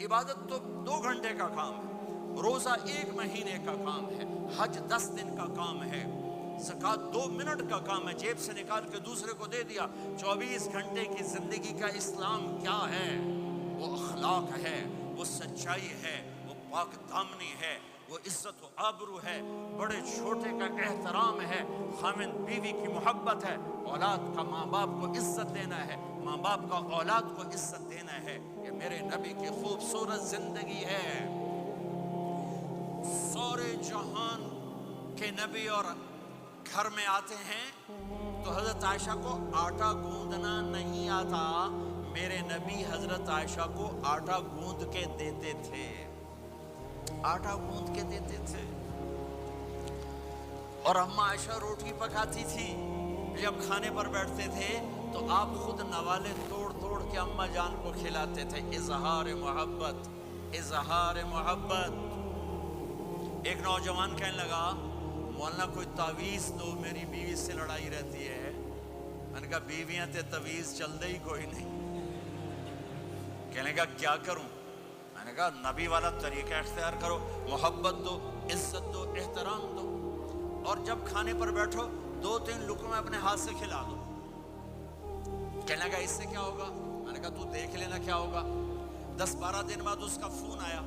عبادت تو 2 گھنٹے کا کام ہے، روزہ 1 مہینے کا کام ہے، حج 10 دن کا کام ہے، زکوٰۃ 2 منٹ کا کام ہے، جیب سے نکال کے دوسرے کو دے دیا۔ 24 گھنٹے کی زندگی کا اسلام کیا ہے؟ وہ اخلاق ہے، وہ سچائی ہے، وہ پاک دامنی ہے، وہ عزت و آبرو ہے، بڑے چھوٹے کا احترام ہے، خاوند بیوی کی محبت ہے، اولاد کا ماں باپ کو عزت دینا ہے، ماں باپ کا اولاد کو عزت دینا ہے۔ یہ میرے نبی کی خوبصورت زندگی ہے۔ سورے جہان کے نبی اور گھر میں آتے ہیں تو حضرت عائشہ کو آٹا گوندنا نہیں آتا، میرے نبی حضرت عائشہ کو آٹا گوند کے دیتے تھے، آٹا گوند کے دیتے تھے۔ اور اماں عائشہ روٹی پکاتی تھی، جب کھانے پر بیٹھتے تھے تو آپ خود نوالے توڑ توڑ کے اماں جان کو کھلاتے تھے۔ اظہار محبت، اظہار محبت۔ ایک نوجوان کہنے لگا مولانا کوئی تعویذ دو، میری بیوی سے لڑائی رہتی ہے۔ میں نے کہا بیویاں تے تعویذ چل دے ہی کوئی نہیں۔ کہنے لگا کیا کروں؟ میں نے کہا نبی والا طریقہ اختیار کرو، محبت دو، عزت دو، احترام دو، اور جب کھانے پر بیٹھو 2-3 لقمے اپنے ہاتھ سے کھلا دو۔ کہنے لگا اس سے کیا ہوگا؟ میں نے کہا تو دیکھ لینا کیا ہوگا۔ 10-12 دن بعد اس کا فون آیا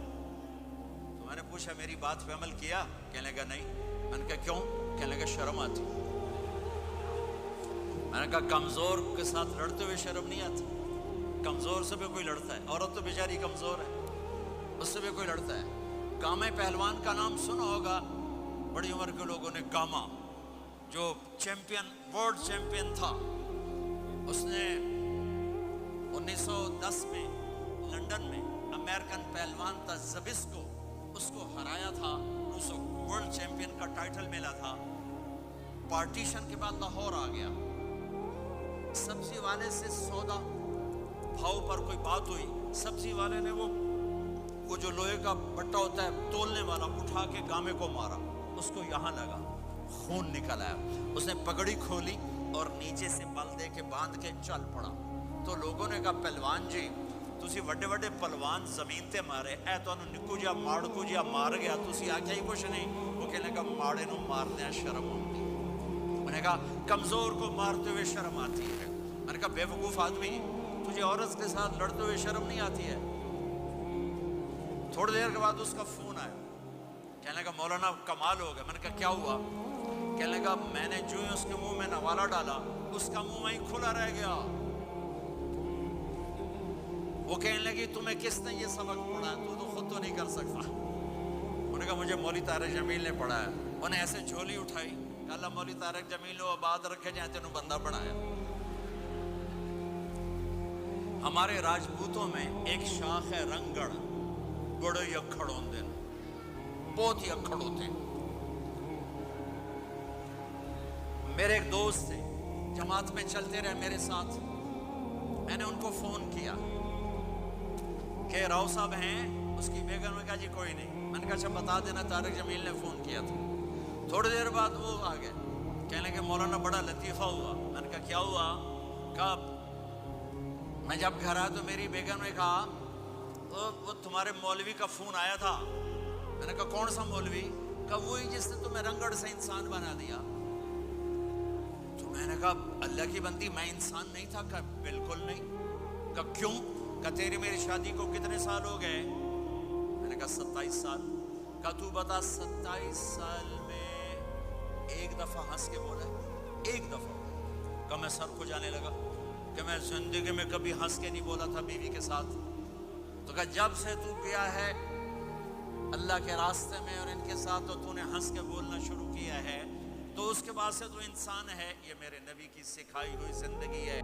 تو میں نے پوچھا میری بات پہ عمل کیا؟ کہنے لگا نہیں۔ میں نے کہا کیوں؟ کہنے لگا شرم آتی۔ میں نے کہا کمزور کے ساتھ لڑتے ہوئے شرم نہیں آتی؟ کمزور سے بھی کوئی لڑتا ہے، عورت تو بیچاری کمزور ہے، اس سے بھی کوئی لڑتا ہے۔ گامے پہلوان کا نام سنا ہوگا، بڑی عمر کے لوگوں نے۔ گاما جو چیمپئن، ورلڈ چیمپئن تھا، اس نے 1910 میں لندن میں امریکن پہلوان تھا زبسکو، اس کو ہرایا تھا، اس کو ورلڈ چیمپئن کا ٹائٹل ملا تھا۔ پارٹیشن کے بعد لاہور آ گیا، سبزی والے سے سودا بھاؤ پر کوئی بات ہوئی، سبزی والے نے وہ جو لوہے کا بٹا ہوتا ہے تولنے والا اٹھا کے گامے کو مارا، اس کو یہاں لگا، خون نکل آیا۔ اس نے پگڑی کھولی اور نیچے سے بل دے کے باندھ کے چل پڑا۔ تو لوگوں نے کہا پہلوان جی تسی وڈے وڈے پہلوان زمین تے مارے، اے تانوں نکو جا ماڑ کو جا مار گیا، تسی آکھیا ہی کچھ نہیں۔ وہ کہنے لگا ماڑے نو مارنے شرم آتی۔ میں نے کہا کمزور کو مارتے ہوئے شرم آتی ہے۔ میں نے کہا بے وقوف آدمی، تجھے عورت کے ساتھ لڑتے ہوئے شرم نہیں آتی ہے؟ تھوڑی دیر کے بعد اس کا فون آیا، کہنے لگا مولانا کمال ہو گیا۔ میں نے کہا کیا ہوا؟ کہنے لگا میں نے جو ہی اس کے منہ میں نوالا ڈالا، اس کا منہ وہیں کھلا رہ گیا۔ وہ کہنے لگی تمہیں کس نے یہ سبق پڑھا ہے؟ تو خود تو نہیں کر سکتا۔ انہوں نے کہا مجھے مولوی طارق جمیل نے پڑھایا۔ انہوں نے ایسے جھولی اٹھائی، کہا اللہ مولوی طارق جمیل ہو آباد رکھے جائیں، تینوں بندہ بنایا۔ ہمارے راجپوتوں میں ایک شاخ ہے رنگڑ، بڑے ہی اکھڑ ہوندے ہیں، بہت ہی اکھڑ ہوتے ہیں۔ میرے ایک دوست تھے، جماعت میں چلتے رہے میرے ساتھ، میں نے ان کو فون کیا کہ راؤ صاحب ہیں؟ اس کی بیگم نے کہا جی کوئی نہیں۔ میں نے کہا اچھا بتا دینا طارق جمیل نے فون کیا تھا۔ تھوڑی دیر بعد وہ آ گئے، کہنے لگے مولانا بڑا لطیفہ ہوا۔ میں نے کہا کیا ہوا؟ کہا میں جب گھر آیا تو میری بیگم نے کہا وہ تمہارے مولوی کا فون آیا تھا۔ میں نے کہا کون سا مولوی؟ کہا وہی جس نے تمہیں رنگڑ سے انسان بنا دیا۔ تو میں نے کہا اللہ کی بندی میں انسان نہیں تھا؟ کہا بالکل نہیں۔ کہا کیوں؟ کہا تیری میری شادی کو کتنے سال ہو گئے؟ میں نے کہا 27 سال۔ کہا تو بتا 27 سال میں ایک دفعہ ہنس کے بولا؟ ایک دفعہ۔ کہا میں سر کو جانے لگا کہ میں زندگی میں کبھی ہنس کے نہیں بولا تھا بیوی کے ساتھ۔ تو کہا جب سے تو گیا ہے اللہ کے راستے میں اور ان کے ساتھ تو تو نے ہنس کے بولنا شروع کیا ہے، تو اس کے بعد سے تو انسان ہے۔ یہ میرے نبی کی سکھائی ہوئی زندگی ہے۔